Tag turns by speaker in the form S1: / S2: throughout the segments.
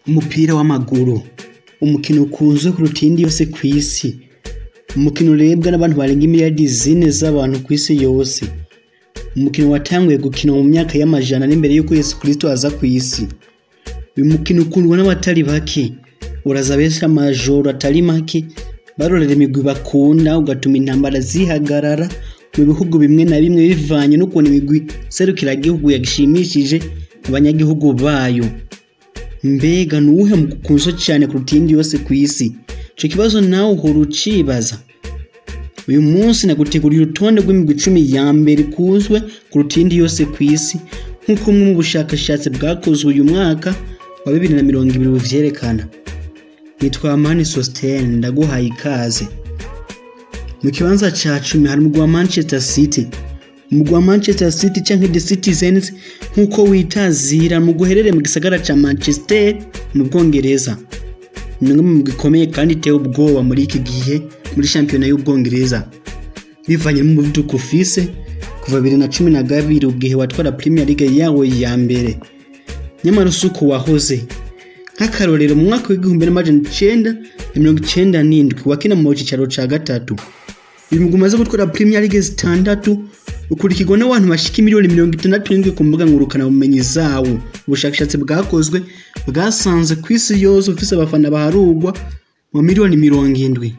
S1: Umupira w'amaguru, umukino ukunzwe kuruta iyindi yose kw'isi, umukino urebwa n'abantu barenga imiliyardi 4 z'abantu kw'isi yose, umukino watanguye gukinwa mu myaka y'amajana n'imbere y'uko Yesu Kristo aza kw'isi. Uyu mukino ukundwa n'abatari bake, uraza benshi amajoro atari make barorera imigwi bakunda, ugatuma intambara zihagarara mu bihugu bimwe na bimwe bivanye n'ukuntu imigwi serukiragihugu yagishimishije abanyagihugu bayo. Mbega nuwuhe mukunzwe cyane kuruta iyindi yose kw'isi? Ico kibazo nawe uhora ucibaza. Uyu munsi naguteguriye urutonde rw'imigwi 10 ya mbere ikuzwe kuruta iyindi yose kw'isi, nk'uko umwe mu bushakashatsi bwakozwe uyu mwaka wa 2020 buvyerekana. Nitwa Amani Sostene, ndaguhaye ikaze. Mu kibanza ca 10 hari umugwi wa Manchester City. Umugwi wa Manchester City canke The Citizens nkuko witazira mu guherere mu gisagara ca Manchester mu Bwongereza. Ni umwe mu migwi ikomeye kandi iteye ubwoba muri iki gihe muri shampiyona y'Ubwongereza. Bivanye n'umuvuduko ufise kuva 2012 ubwihe watwara Premier League yawe ya mbere. Nyamara usuko wahoze nk'akarorero mu mwaka w'1997 wakina mu cicaro ca gatatu. Uyu mugwi umaze gutwara Premier League 6 ukurikirwa n'abantu bashika miliyoni 67 ku mbuga ngurukana bumenyi zawo. Ubushakashatsi bwakozwe bwasanze kw'isi yose ufise abafana baharugwa mu miliyoni 70.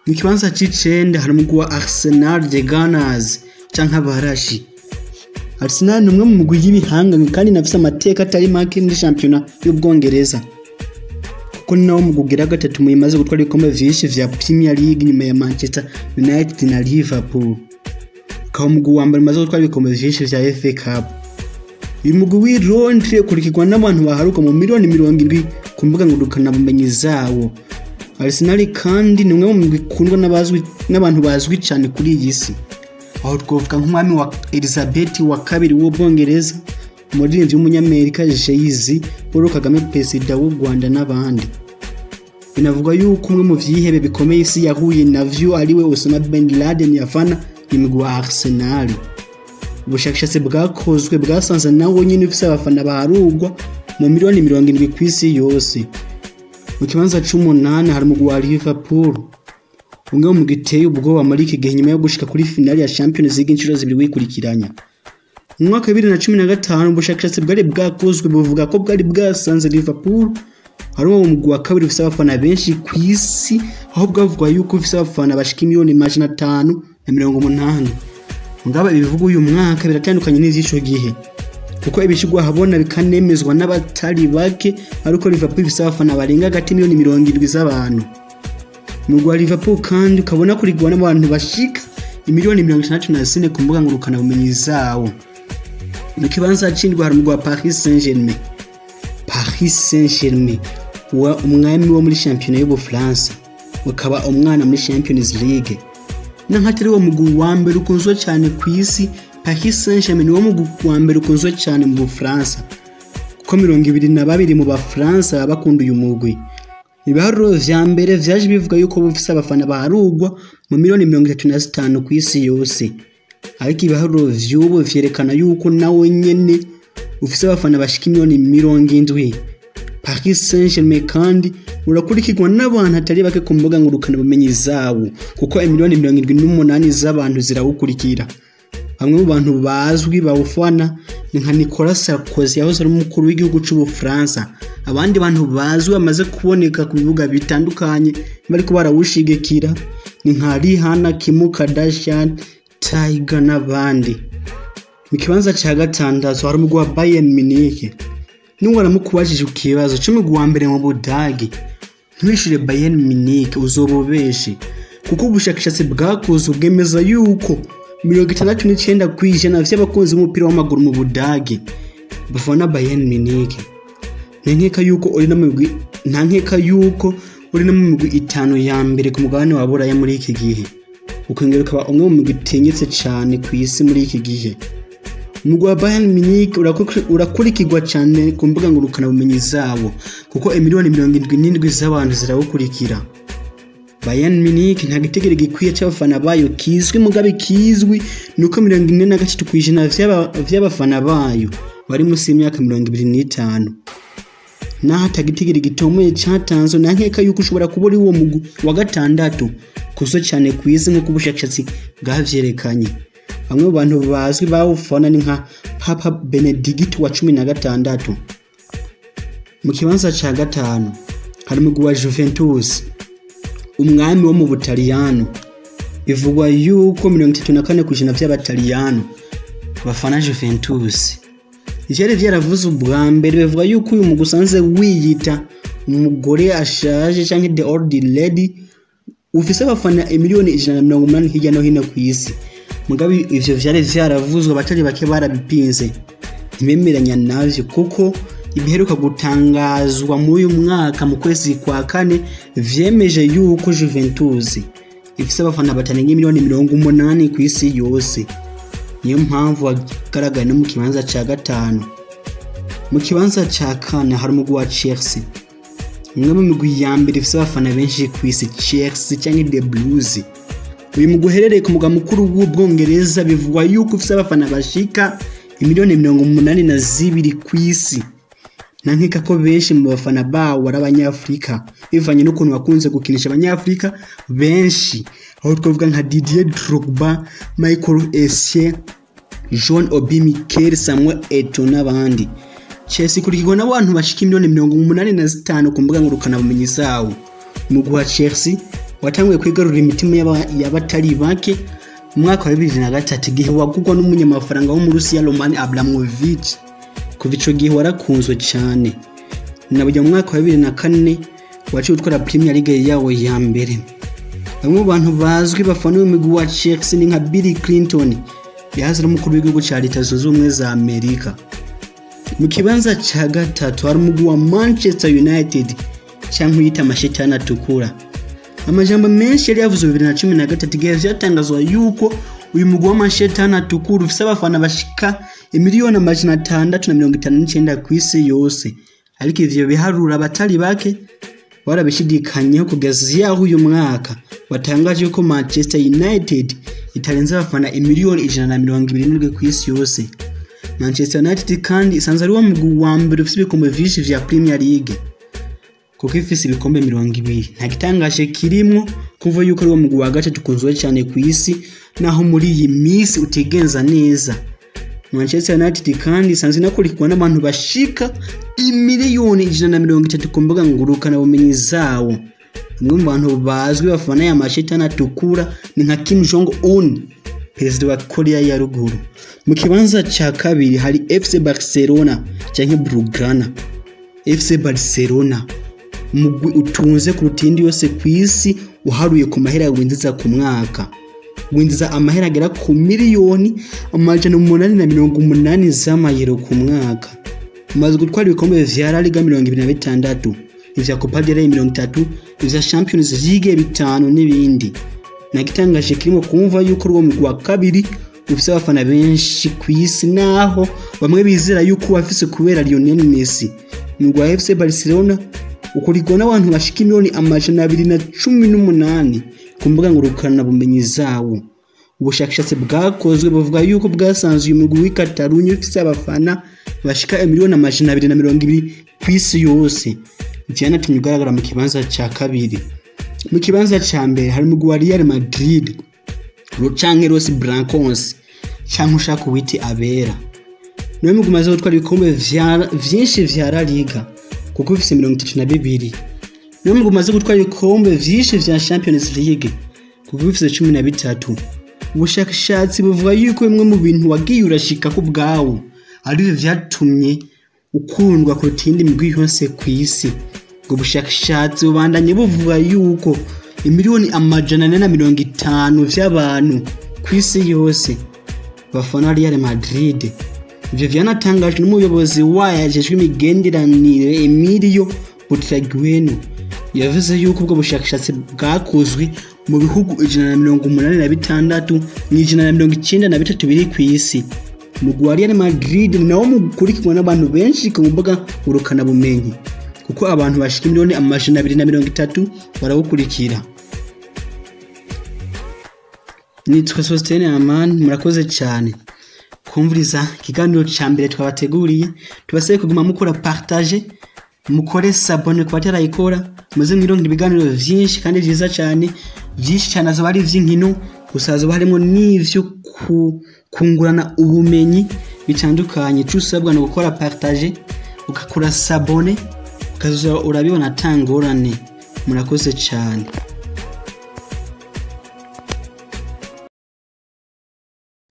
S1: Mu kibanza c'9 hari umugwi wa Arsenal the Gunners canke abarashi. Arsenal ni umwe mu mugwi y'ibihanganye kandi nafise amateka atari make muri shampiyona y'Ubwongereza, kuko nawo mu kugira gatatu mu imaze gutwara ibikombe vyinshi vya Premier League nyuma ya Manchester United na Liverpool. Kawo mugwi wa mbere umaze gutwara ibikombe vyinshi vya FA Cup. Uyu mugwi w'Londres ukurikirwa n'abantu baharuka mu miliyoni 70 ku mbuga ngurukana bumenyi zawo. Arsenal kandi ni umwe mu migwi ikundwa n'abantu bazwi cyane kuri iyi si. Aho twovuga nk'umwami wa Elizabeth wa kabiri w'Ubwongereza, umuririmbyi w'umunyamerika Jay-Z, Paul Kagame perezida w'u Rwanda n'abandi. Binavuga yuko umwe mu vyihebe bikomeye isi yahuye navyo ariwe Osama bin Laden yafana imigwi wa Arsenal. Ubushakashatsi bwakozwe bwasanze nawo nyine ufise abafana baharugwa mu miliyoni 70 kw'isi yose. Mu kibanza c'8 hari umugwi wa Liverpool, umwe mu giteye ubwoba muri iki gihe nyuma yo gushika kuri finale ya Champions League inshuro 2 wikurikiranya. Mu mwaka 2015 ubushakashatsi bwari bwakozwe buvuga ko bwari bwasanze Liverpool ari uwo mugwi wa kabiri ufise abafana benshi kw'isi, aho bwavuga yuko ufise abafana bashika miliyoni 580. Ngaba ibivuga uyu mwaka biratandukanye n'ivy'ico gihe, kuko ibishigwa habona bikanemezwa n'abatari bake, ariko Liverpool ifise abafana barenga hagati miliyoni 70 z'abantu. Umugwi wa Liverpool kandi ukabona kurigwa n'abantu bashika imiliyoni 64 ku mbuga ngurukana bumenyi zawo. Mu kibanza c'indwi hari umugwi wa Paris Saint-Germain. Paris Saint-Germain wa umwami wo muri shampiyona y'Ubufaransa, ukaba umwana muri Champions League. Nankatari wo mugwi wa mbere ukunzwe cyane kw'isi. Paris Saint-Germain ni wo mugwi wa mbere ukunzwe cyane mu Bufaransa, kuko 22 mu Bafaransa bakunda uyu mugwi. Ibiharuro vya mbere vyaje bivuga yuko bufise abafana baharugwa mu miliyoni 35 kw'isi yose, ariko ibiharuro vy'ubu vyerekana yuko nawe nyene ufise abafana bashika miliyoni 70. Paris Saint-Germain kandi urakurikirwa n'abantu atari bake ku mbuga ngurukana bumenyi zawo, kuko miliyoni 78 z'abantu zirawukurikira. Bamwe mu bantu bazwi bawufana ni nka Nicolas Sarkozy yahoze ari umukuru w'igihugu c'Ubufaransa. Abandi bantu bazwi bamaze kuboneka ku bibuga bitandukanye bariko barawushigikira ni nka Rihanna, Kim Kardashian, Tiger n'abandi. Mu kibanza ca 6 hari umugwi wa Bayern Munich. Nungwa namukubajije ukibazo c'umugwi wa mbere mu Budagi, ntwishure Bayern Munich uzobobeshe, kuko ubushakashatsi bwakozwe bwemeza yuko 69% vy'abakunzi b'umupira w'amaguru mu Budagi bafana Bayern Munich. Ntankeka yuko uri no mu migwi 5 ya mbere ku mugabane wa Buraya muri iki gihe, ukongera ukaba umwe mu migwi itenyetse cyane kw'isi muri iki gihe. Umugwi wa Bayern Munich urakurikirwa cyane ku mbuga ngurukana bumenyi zawo, kuko miliyoni 77 z'abantu zirawukurikira. Bayern Munich nta gitegere gikwiye cy'abafana bayo kizwi, mugabe kizwi nuko 43% vy'abafana bayo bari musi y'imyaka 25. naho atagitigiri gitomoye cyatanzwe na nkeka yuko ushobora kubura uwo mugwi wa gatandatu kuzo cyane kwisi nko kubushakashatsi bwavyerekanye. Bamwe mu bantu bazwi bawufana ni nka Papa Benedict wa 16. Mu kibanza ca gatanu hari umugwi wa Juventus, umwami wo mu Butaliyano. Bivugwa yuko 34% by'Abataliyano bafana Juventus. Ivyari vyaravuze ubwa mbere bivuga yuko uyu mugwi usanze wiyita umugore ashaje canke the old lady ufise abafana miliyoni 180 hirya no hino ku isi. Mugabe ivyo vyari vyaravuzwe abatari bake barabipinze ntibemeranya navyo kuko ibiheruka gutangazwa muri uyu mwaka mu kwezi kwa kane vyemeje yuko Juventus ifise abafana batarenga miliyoni 80 ku isi yose. Niyo mpamvu wagaragaye no mu kibanza ca gatanu. Mu kibanza ca kane hari umugwi wa Chelsea, umwe mu migwi ya mbere ifise abafana benshi ku isi, Chelsea cyangwa The Blues. Uyu mugwi uherereye ku mugwa mukuru w'Ubwongereza bivugwa yuko ufise abafana bashika miliyoni 82 ku isi. Nankeka ko benshi mu bafana bawo ari Abanyafrika bivanye n'ukuntu bakunze gukinisha Abanyafrika benshi, aho twavuga nka Didier Drogba, Michael Essien, John Obi Mikel, Samuel Eto'o n'abandi. Chelsea kurikirwa n'abantu bashika miliyoni 85 ku mbuga ngurukana bumenyi zawo. Umugwi wa Chelsea watanguye kwigarurira imitima y'abatari bake mu mwaka wa 2003 igihe wagurwa n'umunyamafaranga wo mu Rusiya Roman Abramovich. Kuva ico gihe warakunzwe cyane. Nabujya mu mwaka wa 2004 waciye utwara Premier League yawo ya mbere. Bamwe mu bantu bazwi bafana umugwi wa Chelsea ni nka Bill Clinton, yahaze n'umukuru w'igihugu ca Leta Zunze Ubumwe za Amerika. Mu kibanza ca gatatu hari umugwi wa Manchester United cyangwa uyita amashetani atukura. Amajambo menshi yari yavuze 2013 igihe vyatangazwa yuko uyu mugwi wa Manchester atukura ufise abafana bashika miliyoni 659 ku isi yose. Ariko ivyo biharura abatari bake barabishidikanyeho kugeza yaho uyu mwaka watangaje ko Manchester United itarenze abafana miliyoni 127 ku isi yose. Manchester United kandi isanzwe ari wa mugwi wa mbere ufise ibikombe vyinshi vya Premier League kuko ifise ibikombe 200. Nta gitangaje kirimo kuva yuko ari wa mugwi wa gatatu tukunzwe cyane ku isi, naho muri iyi minsi utegenza neza. Manchester United kandi isanzwe inakurikirwa n'abantu bashika miliyoni 130 ku mbuga ngurukana bumenyi zawo. Bamwe mu bantu bazwi bafana ya mashetani atukura ni nka Kim Jong Un, perezida wa Korea ya ruguru. Mu kibanza ca kabiri hari FC Barcelona cyangwa Blaugrana. FC Barcelona umugwi utunze ku rutindi yose ku isi uharuye ku mahera winjiza ku mwaka. Winjiza amahera agera ku miliyoni 880 z'amayero ku mwaka. Umaze gutwara ibikombe vya La Liga 26, ivya Copa del Rey 30, ivya Champions League 5 n'ibindi. Nagitangaje kirimo kumva yuko rwo mugwi wa kabiri ufise abafana benshi ku isi, naho bamwe bizera yuko wafise kubera Lionel Messi. Umugwi wa FC Barcelona ukurikirwa n'abantu bashika miliyoni 218 ku mbuga ngurukana bumenyi zawo. Ubushakashatsi bwakozwe buvuga yuko bwasanzwe uyu mugwi w'Ikatalunyo ufise abafana bashika miliyoni 220 ku isi yose. Vyanatumye ugaragara mu kibanza ca kabiri. Mu kibanza ca mbere hari umugwi wa Real Madrid, canke Los Blancos canke ushaka witi abera. Niwe mugwi umaze gutwara ibikombe vyinshi vya La Liga kuko ufise 32. Niwe mugwi umaze gutwara ibikombe vyinshi vya Champions League kuko ufise 13. Ubushakashatsi buvuga yuko bimwe mu bintu wagiye urashika ku bwawo ari vyatumye ukundwa ku rutindi migwi yose ku isi. Ubwo bushakashatsi bubandanye buvuga yuko miliyoni 450 vy'abantu ku isi yose bafana Real Madrid. Ivyo vyanatangajwe n'umuyobozi wayo ajejwe imigenderanire Emilio Butragueño. Yavuze yuko ubwo bushakashatsi bwakozwe mu bihugu 186 193 biri ku isi. Umugwi wa Real Madrid nawo mukurikirwa n'abantu benshi ku mbuga ngurukana bumenyi kuko abantu bashika miliyoni 230 barawukurikira. Nitwa Sostene Aman, murakoze cyane kumviriza ikiganiro ca mbere twabateguriye. Tubaseye kuguma mukora partage mukore sabone ku batarayikora, muze mwironkera ibiganiro vyinshi kandi vyiza cyane, vyinshi cyane azoba ari ivy'inkino, gusa azoba harimo n'ivyo kungurana ubumenyi bitandukanye. Cusabwa no gukora partage, ugakora sabone, ukazoza urabibona atangorane. Murakoze cyane.